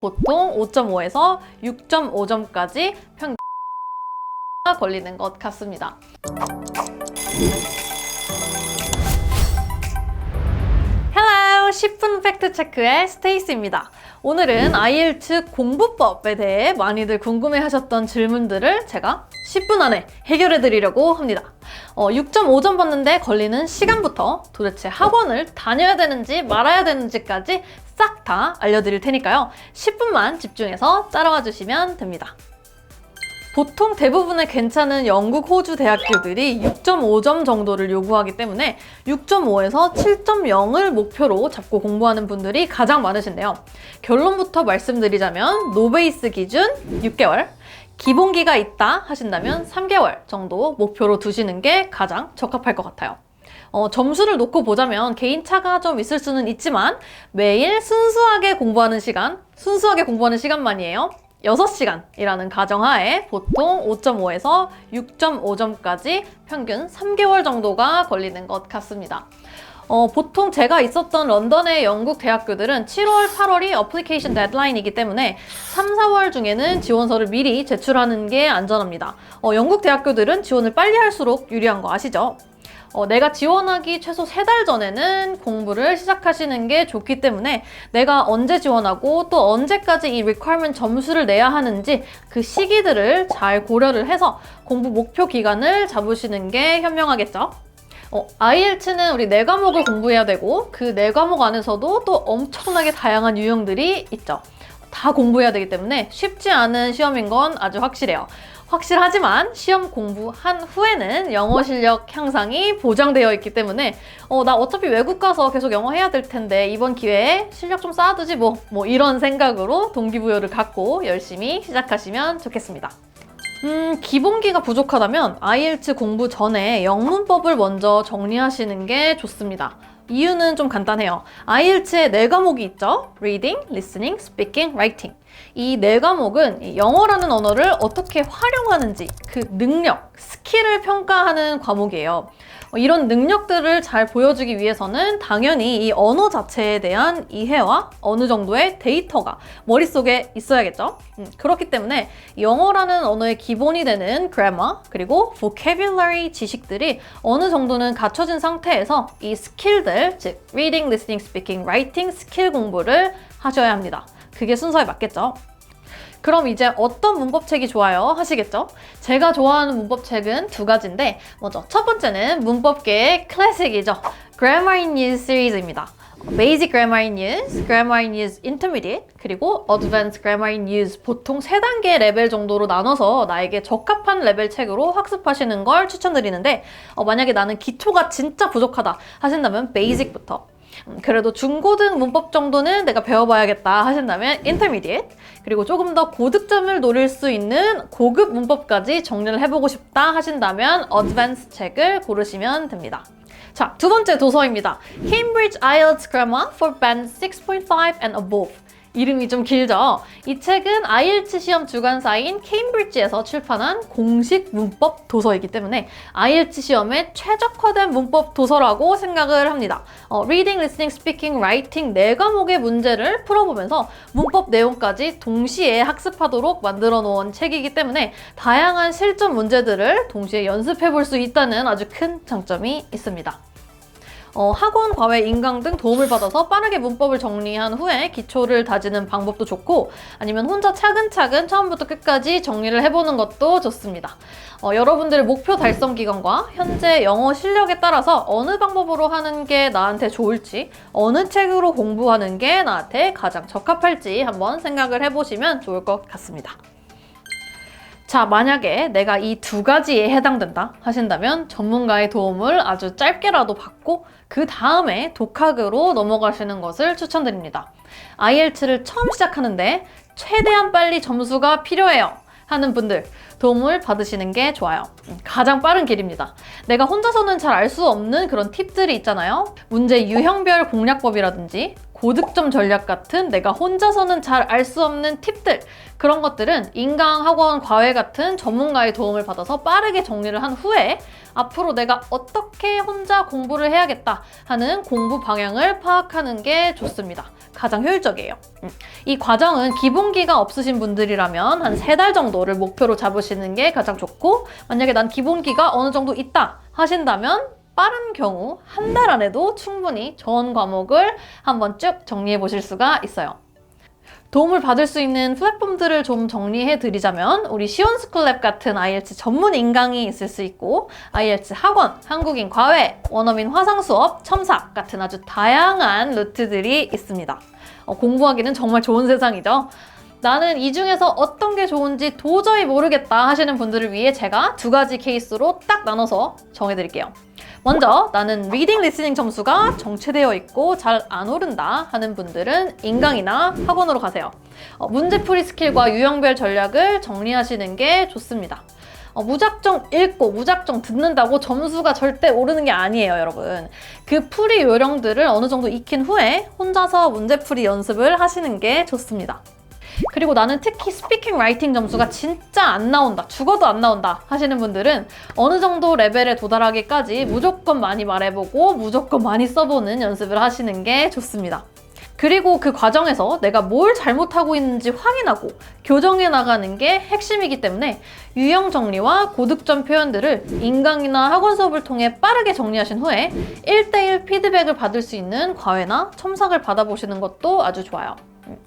보통 5.5에서 6.5점까지 평균 걸리는 것 같습니다. Hello! 10분 팩트체크의 스테이스입니다. 오늘은 IELTS 공부법에 대해 많이들 궁금해하셨던 질문들을 제가 10분 안에 해결해 드리려고 합니다. 6.5점 받는데 걸리는 시간부터 도대체 학원을 다녀야 되는지 말아야 되는지까지 싹 다 알려드릴 테니까요. 10분만 집중해서 따라와 주시면 됩니다. 보통 대부분의 괜찮은 영국, 호주 대학교들이 6.5점 정도를 요구하기 때문에 6.5에서 7.0을 목표로 잡고 공부하는 분들이 가장 많으신데요. 결론부터 말씀드리자면 노베이스 기준 6개월, 기본기가 있다 하신다면 3개월 정도 목표로 두시는 게 가장 적합할 것 같아요. 점수를 놓고 보자면 개인차가 좀 있을 수는 있지만 매일 순수하게 공부하는 시간만이에요. 6시간이라는 가정하에 보통 5.5에서 6.5점까지 평균 3개월 정도가 걸리는 것 같습니다. 보통 제가 있었던 런던의 영국 대학교들은 7월, 8월이 어플리케이션 데드라인이기 때문에 3, 4월 중에는 지원서를 미리 제출하는 게 안전합니다. 영국 대학교들은 지원을 빨리 할수록 유리한 거 아시죠? 내가 지원하기 최소 3달 전에는 공부를 시작하시는 게 좋기 때문에 내가 언제 지원하고 또 언제까지 이 requirement 점수를 내야 하는지 그 시기들을 잘 고려를 해서 공부 목표 기간을 잡으시는 게 현명하겠죠? IELTS는 우리 4과목을 공부해야 되고 그 4과목 안에서도 또 엄청나게 다양한 유형들이 있죠. 다 공부해야 되기 때문에 쉽지 않은 시험인 건 아주 확실해요. 확실하지만 시험 공부한 후에는 영어 실력 향상이 보장되어 있기 때문에 나 어차피 외국 가서 계속 영어 해야 될 텐데 이번 기회에 실력 좀 쌓아두지 뭐 이런 생각으로 동기부여를 갖고 열심히 시작하시면 좋겠습니다. 기본기가 부족하다면 IELTS 공부 전에 영문법을 먼저 정리하시는 게 좋습니다. 이유는 좀 간단해요. IELTS에 4과목이 있죠. Reading, Listening, Speaking, Writing. 이 4과목은 영어라는 언어를 어떻게 활용하는지 그 능력, 스킬을 평가하는 과목이에요. 이런 능력들을 잘 보여주기 위해서는 당연히 이 언어 자체에 대한 이해와 어느 정도의 데이터가 머릿속에 있어야겠죠. 그렇기 때문에 영어라는 언어의 기본이 되는 grammar 그리고 vocabulary 지식들이 어느 정도는 갖춰진 상태에서 이 스킬들, 즉 reading, listening, speaking, writing 스킬 공부를 하셔야 합니다. 그게 순서에 맞겠죠? 그럼 이제 어떤 문법책이 좋아요 하시겠죠? 제가 좋아하는 문법책은 2가지인데 먼저 첫 번째는 문법계의 클래식이죠. Grammar in Use 시리즈입니다. Basic Grammar in Use, Grammar in Use Intermediate, 그리고 Advanced Grammar in Use 보통 3단계 레벨 정도로 나눠서 나에게 적합한 레벨 책으로 학습하시는 걸 추천드리는데 만약에 나는 기초가 진짜 부족하다 하신다면 Basic부터 그래도 중고등 문법 정도는 내가 배워봐야겠다 하신다면 Intermediate 그리고 조금 더 고득점을 노릴 수 있는 고급 문법까지 정리를 해보고 싶다 하신다면 Advanced 책을 고르시면 됩니다. 자, 2번째 도서입니다. Cambridge IELTS Grammar for Band 6.5 and Above. 이름이 좀 길죠? 이 책은 IELTS 시험 주관사인 케임브리지에서 출판한 공식 문법 도서이기 때문에 IELTS 시험에 최적화된 문법 도서라고 생각을 합니다. Reading, Listening, Speaking, Writing 4과목의 문제를 풀어보면서 문법 내용까지 동시에 학습하도록 만들어 놓은 책이기 때문에 다양한 실전 문제들을 동시에 연습해 볼 수 있다는 아주 큰 장점이 있습니다. 학원, 과외, 인강 등 도움을 받아서 빠르게 문법을 정리한 후에 기초를 다지는 방법도 좋고 아니면 혼자 차근차근 처음부터 끝까지 정리를 해보는 것도 좋습니다. 여러분들의 목표 달성 기간과 현재 영어 실력에 따라서 어느 방법으로 하는 게 나한테 좋을지 어느 책으로 공부하는 게 나한테 가장 적합할지 한번 생각을 해보시면 좋을 것 같습니다. 자, 만약에 내가 이 2가지에 해당된다 하신다면 전문가의 도움을 아주 짧게라도 받고 그 다음에 독학으로 넘어가시는 것을 추천드립니다. IELTS를 처음 시작하는데 최대한 빨리 점수가 필요해요 하는 분들 도움을 받으시는 게 좋아요. 가장 빠른 길입니다. 내가 혼자서는 잘 알 수 없는 그런 팁들이 있잖아요. 문제 유형별 공략법이라든지 고득점 전략 같은 내가 혼자서는 잘 알 수 없는 팁들, 그런 것들은 인강, 학원, 과외 같은 전문가의 도움을 받아서 빠르게 정리를 한 후에 앞으로 내가 어떻게 혼자 공부를 해야겠다 하는 공부 방향을 파악하는 게 좋습니다. 가장 효율적이에요. 이 과정은 기본기가 없으신 분들이라면 한 3달 정도를 목표로 잡으시는 게 가장 좋고, 만약에 난 기본기가 어느 정도 있다 하신다면 빠른 경우 한 달 안에도 충분히 전 과목을 한번 쭉 정리해 보실 수가 있어요. 도움을 받을 수 있는 플랫폼들을 좀 정리해 드리자면 우리 시원스쿨랩 같은 IELTS 전문 인강이 있을 수 있고, IELTS 학원, 한국인 과외, 원어민 화상 수업, 첨삭 같은 아주 다양한 루트들이 있습니다. 공부하기는 정말 좋은 세상이죠. 나는 이 중에서 어떤 게 좋은지 도저히 모르겠다 하시는 분들을 위해 제가 2가지 케이스로 딱 나눠서 정해드릴게요. 먼저 나는 리딩 리스닝 점수가 정체되어 있고 잘 안 오른다 하는 분들은 인강이나 학원으로 가세요. 문제풀이 스킬과 유형별 전략을 정리하시는 게 좋습니다. 무작정 읽고 무작정 듣는다고 점수가 절대 오르는 게 아니에요, 여러분. 그 풀이 요령들을 어느 정도 익힌 후에 혼자서 문제풀이 연습을 하시는 게 좋습니다. 그리고 나는 특히 스피킹 라이팅 점수가 진짜 안 나온다, 죽어도 안 나온다 하시는 분들은 어느 정도 레벨에 도달하기까지 무조건 많이 말해보고 무조건 많이 써보는 연습을 하시는 게 좋습니다. 그리고 그 과정에서 내가 뭘 잘못하고 있는지 확인하고 교정해 나가는 게 핵심이기 때문에 유형 정리와 고득점 표현들을 인강이나 학원 수업을 통해 빠르게 정리하신 후에 1대1 피드백을 받을 수 있는 과외나 첨삭을 받아보시는 것도 아주 좋아요.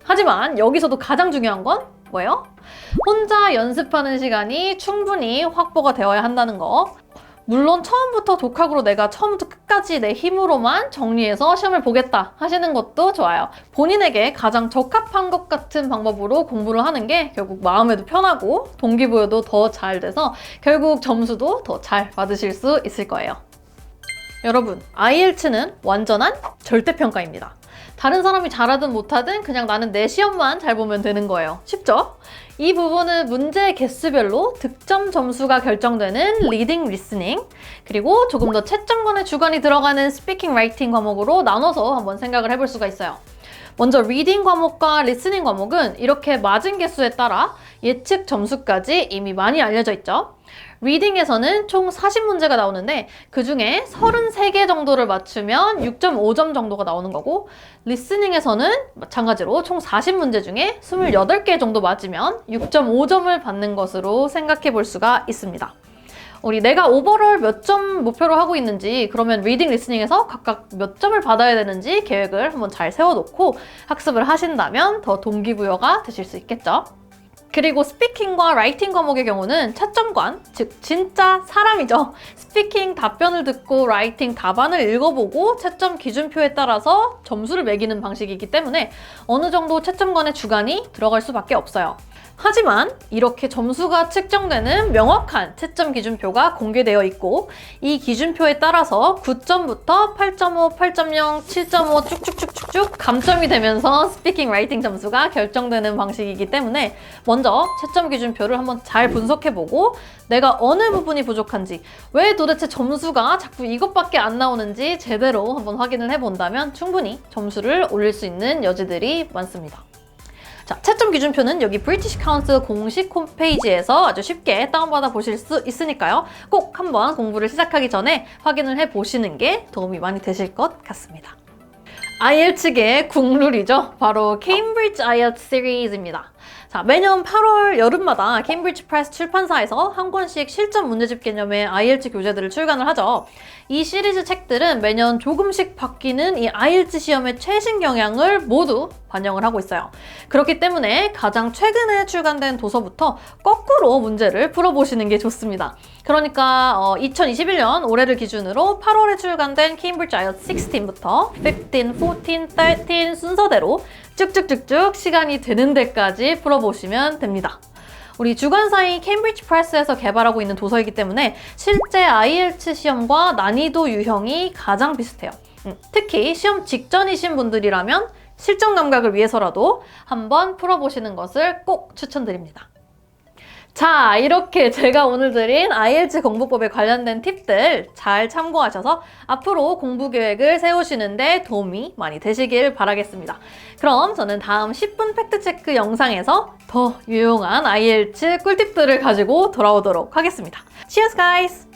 하지만 여기서도 가장 중요한 건 뭐예요? 혼자 연습하는 시간이 충분히 확보가 되어야 한다는 거. 물론 처음부터 독학으로 내가 처음부터 끝까지 내 힘으로만 정리해서 시험을 보겠다 하시는 것도 좋아요. 본인에게 가장 적합한 것 같은 방법으로 공부를 하는 게 결국 마음에도 편하고 동기부여도 더 잘 돼서 결국 점수도 더 잘 받으실 수 있을 거예요. 여러분, IELTS는 완전한 절대평가입니다. 다른 사람이 잘하든 못하든 그냥 나는 내 시험만 잘 보면 되는 거예요. 쉽죠? 이 부분은 문제 개수별로 득점 점수가 결정되는 리딩 리스닝, 그리고 조금 더 채점권의 주관이 들어가는 스피킹 라이팅 과목으로 나눠서 한번 생각을 해볼 수가 있어요. 먼저 리딩 과목과 리스닝 과목은 이렇게 맞은 개수에 따라 예측 점수까지 이미 많이 알려져 있죠. 리딩에서는 총 40문제가 나오는데 그 중에 33개 정도를 맞추면 6.5점 정도가 나오는 거고, 리스닝에서는 마찬가지로 총 40문제 중에 28개 정도 맞으면 6.5점을 받는 것으로 생각해 볼 수가 있습니다. 우리 내가 오버롤 몇 점 목표로 하고 있는지, 그러면 리딩, 리스닝에서 각각 몇 점을 받아야 되는지 계획을 한번 잘 세워놓고 학습을 하신다면 더 동기부여가 되실 수 있겠죠. 그리고 스피킹과 라이팅 과목의 경우는 채점관, 즉 진짜 사람이죠. 스피킹 답변을 듣고 라이팅 답안을 읽어보고 채점 기준표에 따라서 점수를 매기는 방식이기 때문에 어느 정도 채점관의 주관이 들어갈 수밖에 없어요. 하지만 이렇게 점수가 측정되는 명확한 채점 기준표가 공개되어 있고, 이 기준표에 따라서 9점부터 8.5, 8.0, 7.5 쭉쭉쭉쭉쭉 감점이 되면서 스피킹 라이팅 점수가 결정되는 방식이기 때문에 먼저 채점 기준표를 한번 잘 분석해보고 내가 어느 부분이 부족한지, 왜 도대체 점수가 자꾸 이것밖에 안 나오는지 제대로 한번 확인을 해본다면 충분히 점수를 올릴 수 있는 여지들이 많습니다. 자, 채점 기준표는 여기 브리티시 카운슬 공식 홈페이지에서 아주 쉽게 다운받아 보실 수 있으니까요. 꼭 한번 공부를 시작하기 전에 확인을 해보시는 게 도움이 많이 되실 것 같습니다. IELTS계의 국룰이죠. 바로 케임브리지 IELTS 시리즈입니다. 자, 매년 8월 여름마다 케임브리지 프레스 출판사에서 한 권씩 실전 문제집 개념의 IELTS 교재들을 출간을 하죠. 이 시리즈 책들은 매년 조금씩 바뀌는 이 IELTS 시험의 최신 경향을 모두 반영을 하고 있어요. 그렇기 때문에 가장 최근에 출간된 도서부터 거꾸로 문제를 풀어보시는 게 좋습니다. 그러니까 2021년 올해를 기준으로 8월에 출간된 케임브리지 IELTS 16부터 15, 14, 13 순서대로 쭉쭉쭉쭉 시간이 되는 데까지 풀어보시면 됩니다. 우리 주관사인 케임브리지 프레스에서 개발하고 있는 도서이기 때문에 실제 IELTS 시험과 난이도 유형이 가장 비슷해요. 특히 시험 직전이신 분들이라면 실전 감각을 위해서라도 한번 풀어보시는 것을 꼭 추천드립니다. 자, 이렇게 제가 오늘 드린 IELTS 공부법에 관련된 팁들 잘 참고하셔서 앞으로 공부 계획을 세우시는데 도움이 많이 되시길 바라겠습니다. 그럼 저는 다음 10분 팩트체크 영상에서 더 유용한 IELTS 꿀팁들을 가지고 돌아오도록 하겠습니다. Cheers, guys!